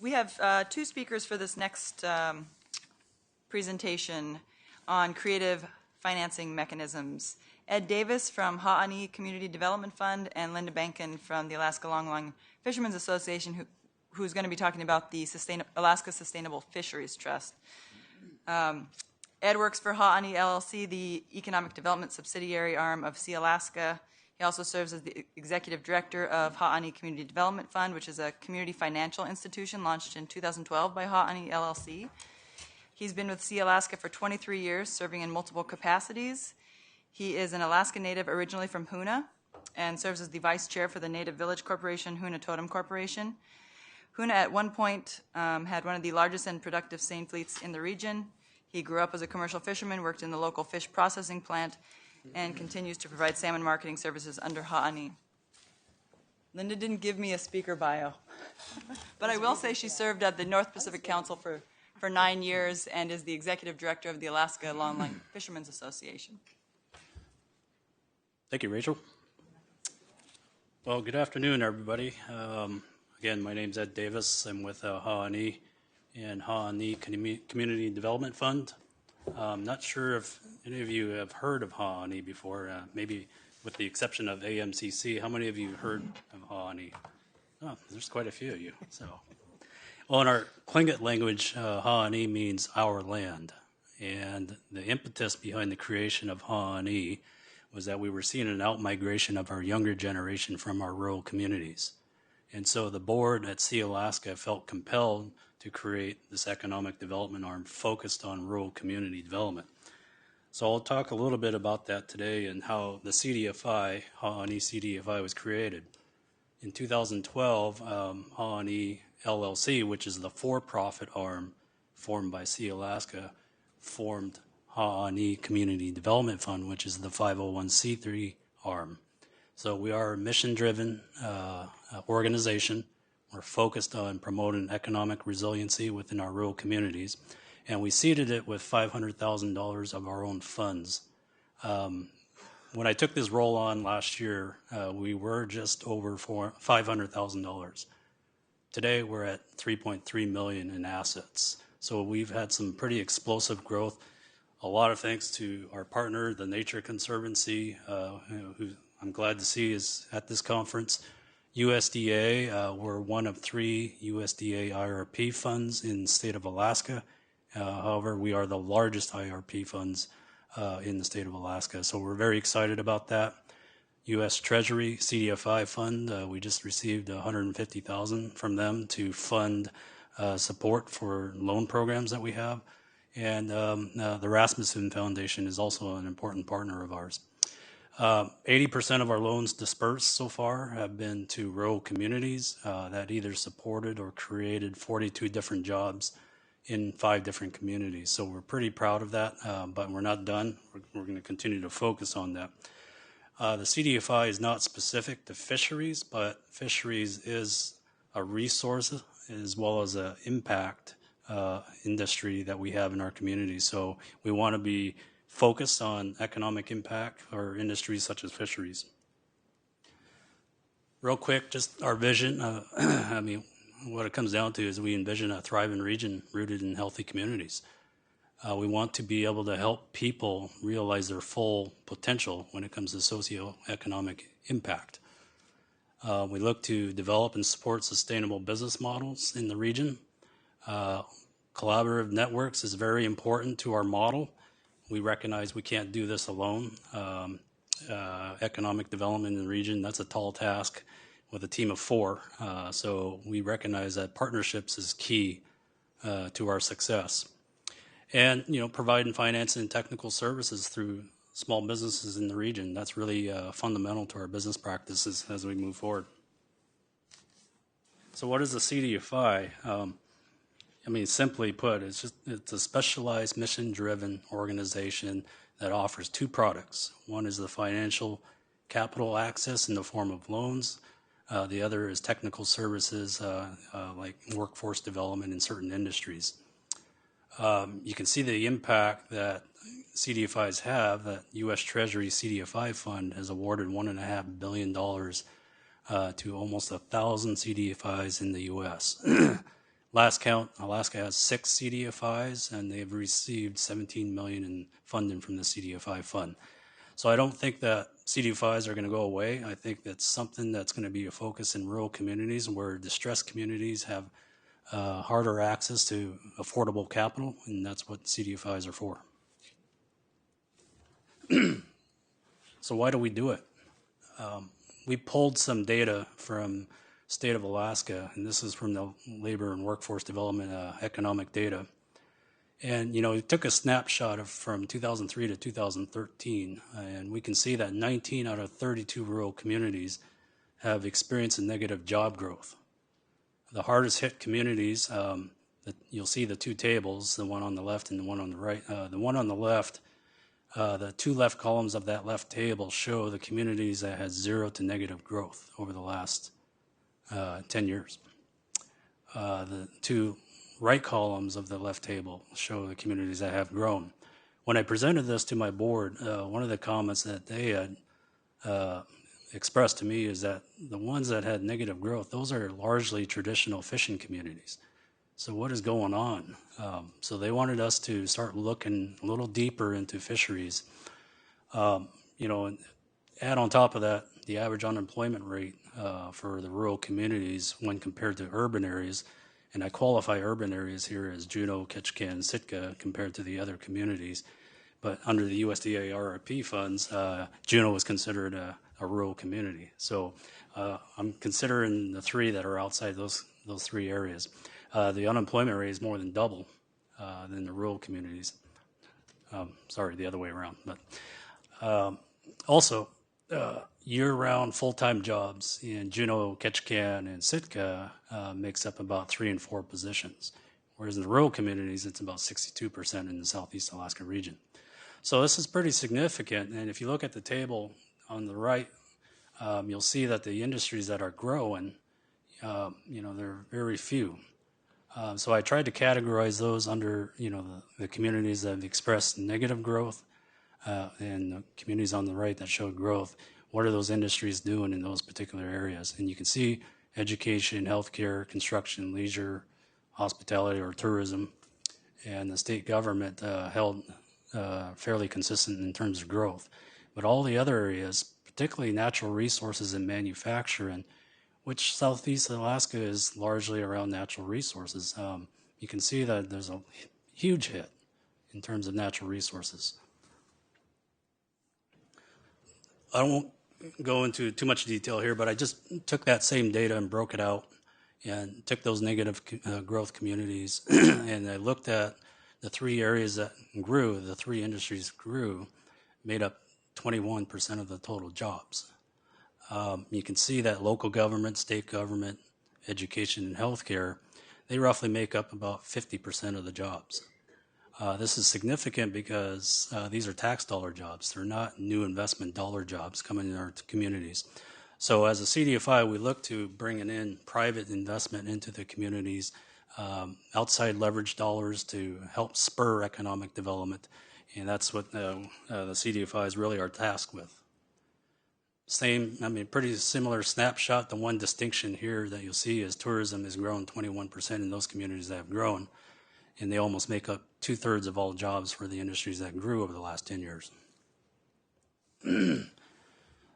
We have two speakers for this next presentation on creative financing mechanisms. Ed Davis from Aaní Community Development Fund and Linda Bankin from the Alaska Longline Fishermen's Association, who's going to be talking about the Alaska Sustainable Fisheries Trust. Ed works for Aaní LLC, the economic development subsidiary arm of Sea Alaska. He also serves as the executive director of Aaní Community Development Fund, which is a community financial institution launched in 2012 by Aaní LLC. He's been with Sea Alaska for 23 years, serving in multiple capacities. He is an Alaska Native originally from Hoonah and serves as the vice chair for the Native Village Corporation, Hoonah Totem Corporation. Hoonah at one point had one of the largest and productive seine fleets in the region. He grew up as a commercial fisherman, worked in the local fish processing plant, and continues to provide salmon marketing services under Aaní. Linda didn't give me a speaker bio, but I will say she served at the North Pacific Council for 9 years and is the executive director of the Alaska Longline Fishermen's Association. Thank you, Rachel. Well, good afternoon, everybody. Again, my name's Ed Davis. I'm with Aaní and Aaní Community Development Fund. I'm not sure if any of you have heard of Aaní before, maybe with the exception of AMCC. How many of you heard of Aaní? Oh, there's quite a few of you. Well, in our Tlingit language, Aaní means our land. And the impetus behind the creation of Aaní was that we were seeing an out-migration of our younger generation from our rural communities. And so the board at Sea Alaska felt compelled to create this economic development arm focused on rural community development. So I'll talk a little bit about that today and how the CDFI, Aaní CDFI, was created. In 2012, Aaní LLC, which is the for-profit arm formed by Sea Alaska, formed Aaní Community Development Fund, which is the 501c3 arm. So we are a mission-driven organization. We're focused on promoting economic resiliency within our rural communities, and we seeded it with $500,000 of our own funds. When I took this role on last year, we were just over $500,000. Today, we're at $3.3 million in assets. So we've had some pretty explosive growth. A lot of thanks to our partner, the Nature Conservancy, who I'm glad to see is at this conference. USDA, we're one of 3 USDA IRP funds in the state of Alaska. However, we are the largest IRP funds in the state of Alaska. So we're very excited about that. U.S. Treasury CDFI fund, we just received $150,000 from them to fund support for loan programs that we have. And the Rasmussen Foundation is also an important partner of ours. 80% of our loans dispersed so far have been to rural communities that either supported or created 42 different jobs in 5 different communities. So we're pretty proud of that, but we're not done. We're going to continue to focus on that. The CDFI is not specific to fisheries, but fisheries is a resource as well as an impact industry that we have in our community. So we want to be focused on economic impact for industries such as fisheries. Real quick, just our vision. I mean, what it comes down to is we envision a thriving region rooted in healthy communities. We want to be able to help people realize their full potential when it comes to socioeconomic impact. We look to develop and support sustainable business models in the region. Collaborative networks is very important to our model. We recognize we can't do this alone. Economic development in the region, that's a tall task with a team of 4. So we recognize that partnerships is key to our success. And, providing finance and technical services through small businesses in the region, that's really fundamental to our business practices as we move forward. So what is the CDFI? Simply put, it's a specialized mission-driven organization that offers 2 products. One is the financial capital access in the form of loans. The other is technical services like workforce development in certain industries. You can see the impact that CDFIs have. That U.S. Treasury CDFI fund has awarded $1.5 billion to almost 1,000 CDFIs in the U.S. Last count, Alaska has 6 CDFIs, and they've received $17 million in funding from the CDFI fund. So I don't think that CDFIs are going to go away. I think that's something that's going to be a focus in rural communities where distressed communities have harder access to affordable capital, and that's what CDFIs are for. So why do we do it? We pulled some data from state of Alaska, and this is from the Labor and Workforce Development economic data. And, we took a snapshot from 2003 to 2013, and we can see that 19 out of 32 rural communities have experienced a negative job growth. The hardest hit communities, you'll see the two tables, the one on the left and the one on the right. The one on the left, the two left columns of that left table show the communities that had 0 to negative growth over the last 10 years. The two right columns of the left table show the communities that have grown. When I presented this to my board, one of the comments that they had expressed to me is that the ones that had negative growth, those are largely traditional fishing communities. So what is going on? So they wanted us to start looking a little deeper into fisheries. And add on top of that, the average unemployment rate for the rural communities when compared to urban areas, and I qualify urban areas here as Juneau, Ketchikan, Sitka compared to the other communities. But under the USDA RRP funds, Juneau is considered a rural community. So I'm considering the three that are outside those three areas. The unemployment rate is more than double than the rural communities. Sorry, the other way around. But also, year-round full-time jobs in Juneau, Ketchikan, and Sitka makes up about 3 and 4 positions, whereas in the rural communities, it's about 62% in the Southeast Alaska region. So this is pretty significant, and if you look at the table on the right, you'll see that the industries that are growing, there are very few. So I tried to categorize those under, the communities that have expressed negative growth and the communities on the right that showed growth. What are those industries doing in those particular areas? And you can see education, healthcare, construction, leisure, hospitality, or tourism, and the state government held fairly consistent in terms of growth. But all the other areas, particularly natural resources and manufacturing, which Southeast Alaska is largely around natural resources, you can see that there's a huge hit in terms of natural resources. I won't go into too much detail here, but I just took that same data and broke it out and took those negative growth communities and I looked at the 3 areas that grew, the 3 industries grew, made up 21% of the total jobs. You can see that local government, state government, education, and healthcare, they roughly make up about 50% of the jobs. This is significant because these are tax dollar jobs. They're not new investment dollar jobs coming in our communities. So as a CDFI, we look to bringing in private investment into the communities, outside leverage dollars to help spur economic development. And that's what the CDFIs really are tasked with. Pretty similar snapshot. The one distinction here that you'll see is tourism has grown 21% in those communities that have grown. And they almost make up 2/3 of all jobs for the industries that grew over the last 10 years.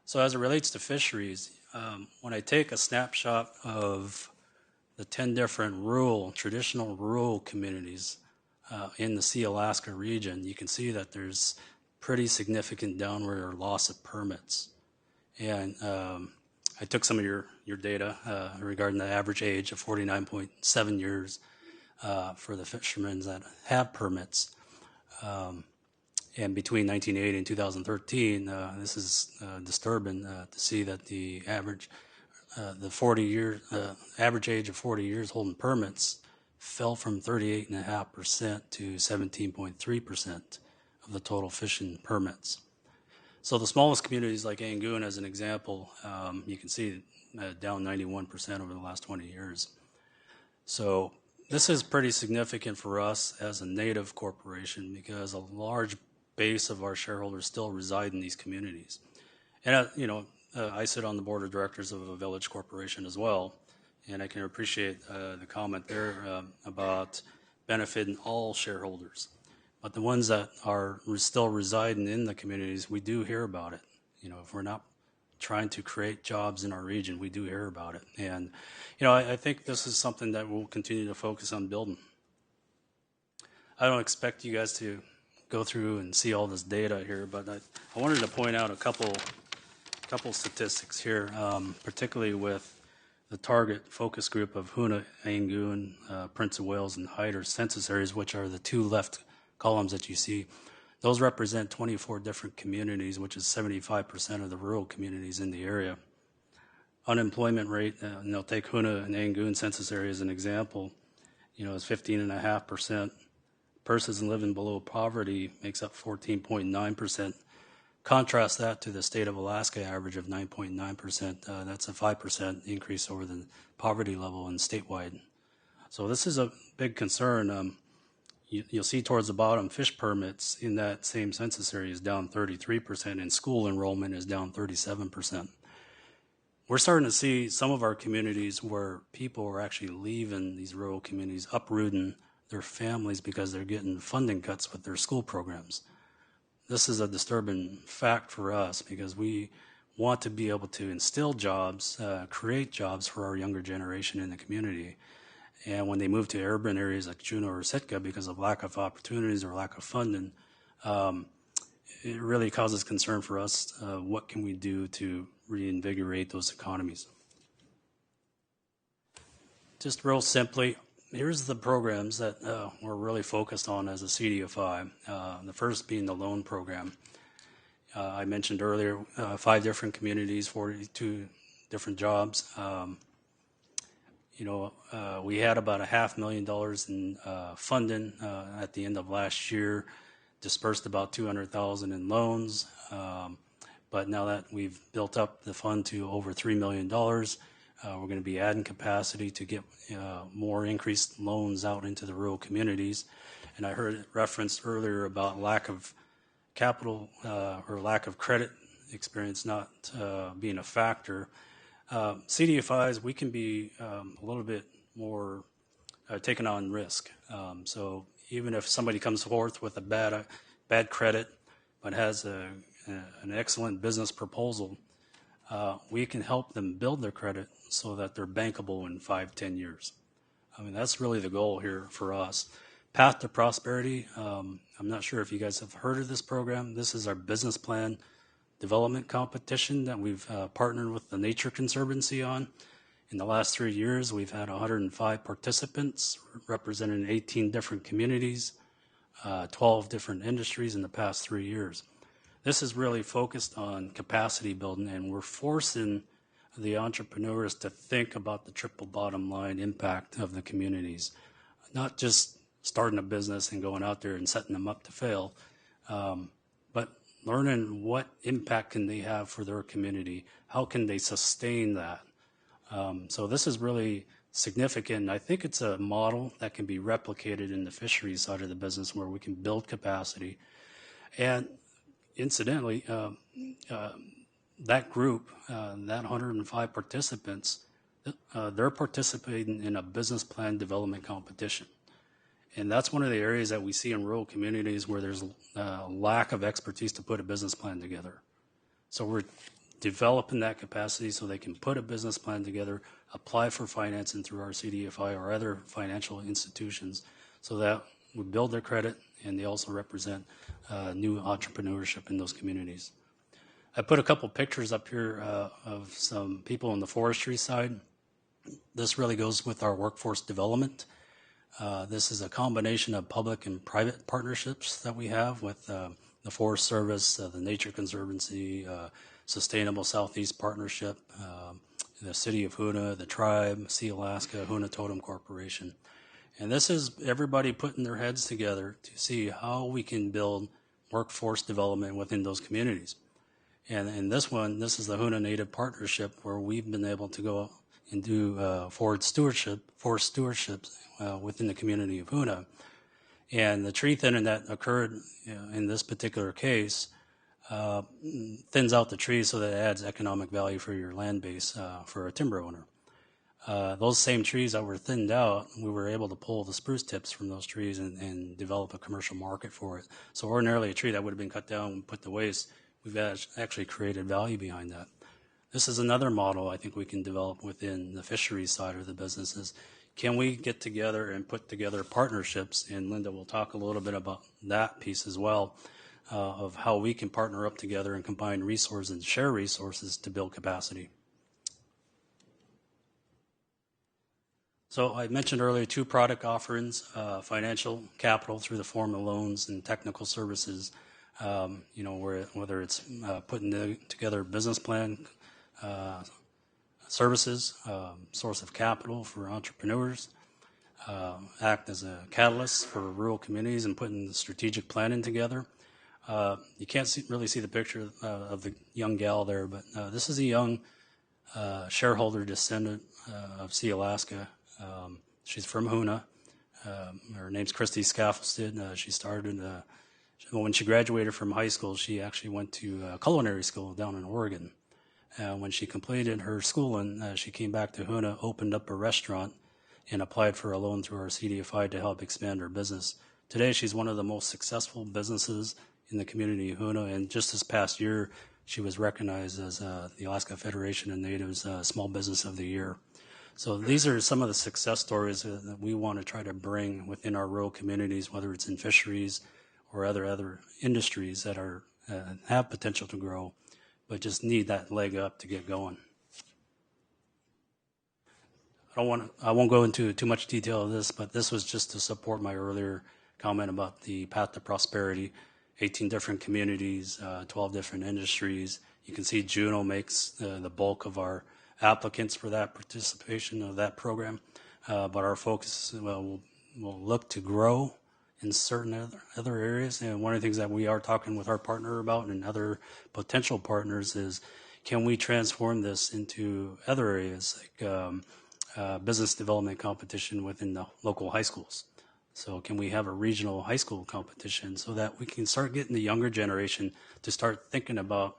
So as it relates to fisheries, when I take a snapshot of the 10 different traditional rural communities in the Sea Alaska region, you can see that there's pretty significant downward or loss of permits. And I took some of your data regarding the average age of 49.7 years for the fishermen that have permits. And between 1980 and 2013, this is disturbing to see that the average average age of 40 years holding permits fell from 38.5% to 17.3% of the total fishing permits. So the smallest communities like Angoon, as an example, you can see down 91% over the last 20 years. So this is pretty significant for us as a native corporation because a large base of our shareholders still reside in these communities. And, I sit on the board of directors of a village corporation as well, and I can appreciate the comment there about benefiting all shareholders. But the ones that are still residing in the communities, we do hear about it. You know, if we're not trying to create jobs in our region, we do hear about it. And, you know, I think this is something that we'll continue to focus on building. I don't expect you guys to go through and see all this data here, but I wanted to point out a couple statistics here, particularly with the target focus group of Hoonah, Angoon, Prince of Wales, and Hyder census areas, which are the two left columns that you see. Those represent 24 different communities, which is 75% of the rural communities in the area. Unemployment rate, and they'll take Hoonah and Angoon census area as an example, you know, is 15.5%. Persons living below poverty makes up 14.9%. Contrast that to the state of Alaska average of 9.9%. That's a 5% increase over the poverty level in statewide. So this is a big concern. You'll see towards the bottom, fish permits in that same census area is down 33%, and school enrollment is down 37%. We're starting to see some of our communities where people are actually leaving these rural communities, uprooting their families because they're getting funding cuts with their school programs. This is a disturbing fact for us because we want to be able to instill jobs, create jobs for our younger generation in the community. And when they move to urban areas like Juneau or Sitka because of lack of opportunities or lack of funding, it really causes concern for us. What can we do to reinvigorate those economies? Just real simply, here's the programs that we're really focused on as a CDFI. The first being the loan program. I mentioned earlier, 5 different communities, 42 different jobs. We had about $500,000 in funding at the end of last year, dispersed about $200,000 in loans. But now that we've built up the fund to over $3 million, we're going to be adding capacity to get more increased loans out into the rural communities. And I heard it referenced earlier about lack of capital or lack of credit experience not being a factor. CDFIs, we can be a little bit more taking on risk. So even if somebody comes forth with a bad credit but has an excellent business proposal, we can help them build their credit so that they're bankable in 5-10 years. I mean, that's really the goal here for us. Path to Prosperity, I'm not sure if you guys have heard of this program. This is our business plan development competition that we've partnered with the Nature Conservancy on. In the last 3 years, we've had 105 participants representing 18 different communities, 12 different industries in the past 3 years. This is really focused on capacity building, and we're forcing the entrepreneurs to think about the triple bottom line impact of the communities, not just starting a business and going out there and setting them up to fail, but learning what impact can they have for their community, how can they sustain that. So this is really significant. I think it's a model that can be replicated in the fisheries side of the business where we can build capacity. And incidentally, that group, that 105 participants, they're participating in a business plan development competition. And that's one of the areas that we see in rural communities where there's a lack of expertise to put a business plan together. So we're developing that capacity so they can put a business plan together, apply for financing through our CDFI or other financial institutions so that we build their credit and they also represent new entrepreneurship in those communities. I put a couple pictures up here of some people on the forestry side. This really goes with our workforce development. This is a combination of public and private partnerships that we have with the Forest Service, the Nature Conservancy, Sustainable Southeast Partnership, the City of Hoonah, the Tribe, Sea Alaska, Hoonah Totem Corporation. And this is everybody putting their heads together to see how we can build workforce development within those communities. And in this one, this is the Hoonah Native Partnership where we've been able to go and do forest stewardship within the community of Hoonah. And the tree thinning that occurred in this particular case, thins out the tree so that it adds economic value for your land base for a timber owner. Those same trees that were thinned out, we were able to pull the spruce tips from those trees and develop a commercial market for it. So ordinarily a tree that would have been cut down and put to waste, we've actually created value behind that. This is another model I think we can develop within the fisheries side of the businesses. Can we get together and put together partnerships? And Linda will talk a little bit about that piece as well, of how we can partner up together and combine resources and share resources to build capacity. So I mentioned earlier 2 product offerings, financial capital through the form of loans and technical services, whether it's putting together a business plan, services, source of capital for entrepreneurs, act as a catalyst for rural communities and putting the strategic planning together. You can't really see the picture of the young gal there, but this is a young shareholder descendant of Sea Alaska. She's from Hoona. Her name's Christy Scaffoldstead. She started, when she graduated from high school, she actually went to culinary school down in Oregon. When she completed her schooling, she came back to Hoona, opened up a restaurant, and applied for a loan through our CDFI to help expand her business. Today, she's one of the most successful businesses in the community of Hoona, and just this past year, she was recognized as the Alaska Federation of Natives Small Business of the Year. So these are some of the success stories that we want to try to bring within our rural communities, whether it's in fisheries or other industries that are have potential to grow, but just need that leg up to get going. I won't go into too much detail of this, but this was just to support my earlier comment about the path to prosperity. 18 different communities, 12 different industries. You can see Juneau makes the bulk of our applicants for that participation of that program, but our focus will look to grow in certain other areas. And one of the things that we are talking with our partner about and other potential partners is, can we transform this into other areas like business development competition within the local high schools? So can we have a regional high school competition so that we can start getting the younger generation to start thinking about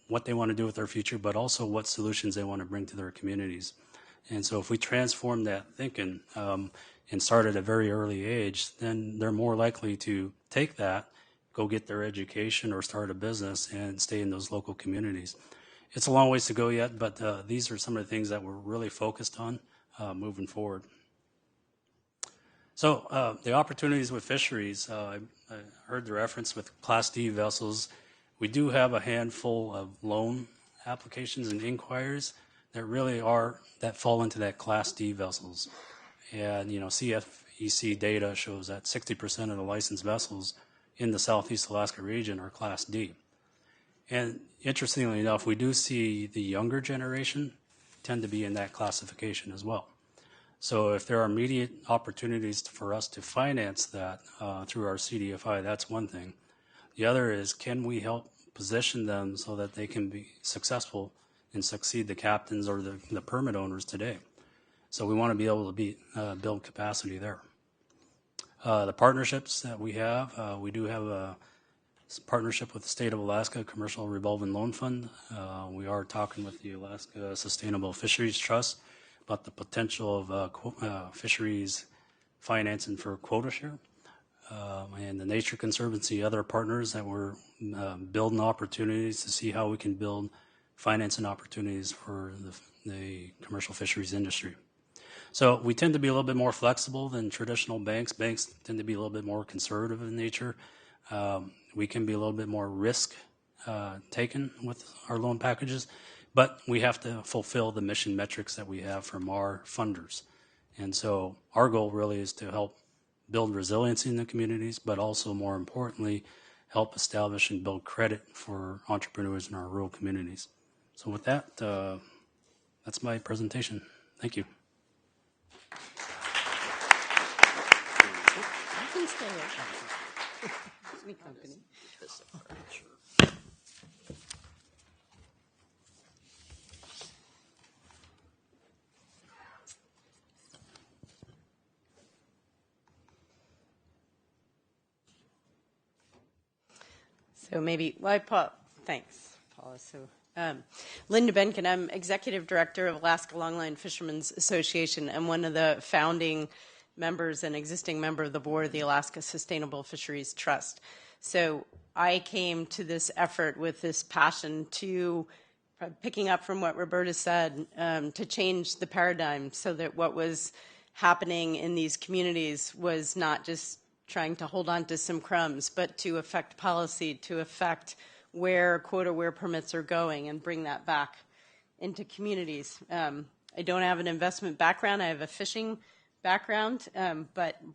what they want to do with their future, but also what solutions they want to bring to their communities. And so if we transform that thinking and start at a very early age, then they're more likely to take that, go get their education or start a business and stay in those local communities. It's a long ways to go yet, but these are some of the things that we're really focused on moving forward. So the opportunities with fisheries, I heard the reference with Class D vessels. We do have a handful of loan applications and inquiries that fall into that Class D vessels. And, CFEC data shows that 60% of the licensed vessels in the Southeast Alaska region are Class D. And interestingly enough, we do see the younger generation tend to be in that classification as well. So if there are immediate opportunities for us to finance that through our CDFI, that's one thing. The other is, can we help position them so that they can be successful and succeed the captains or the permit owners today? So we want to be able to build capacity there. The partnerships that we do have a partnership with the State of Alaska Commercial Revolving Loan Fund. We are talking with the Alaska Sustainable Fisheries Trust about the potential of fisheries financing for quota share. And the Nature Conservancy, other partners that we're building opportunities to see how we can build financing opportunities for the commercial fisheries industry. So we tend to be a little bit more flexible than traditional banks. Banks tend to be a little bit more conservative in nature. We can be a little bit more risk taken with our loan packages, but we have to fulfill the mission metrics that we have from our funders. And so our goal really is to help build resiliency in the communities, but also more importantly, help establish and build credit for entrepreneurs in our rural communities. So with that, that's my presentation. Thank you. Sweet company. So maybe, thanks, Paula. So, Linda Benkin, I'm Executive Director of Alaska Longline Fishermen's Association and one of the founding members and existing member of the board of the Alaska Sustainable Fisheries Trust. So I came to this effort with this passion to, picking up from what Roberta said, to change the paradigm so that what was happening in these communities was not just trying to hold on to some crumbs, but to affect policy, to affect where quota where permits are going and bring that back into communities. I don't have an investment background. I have a fishing background, but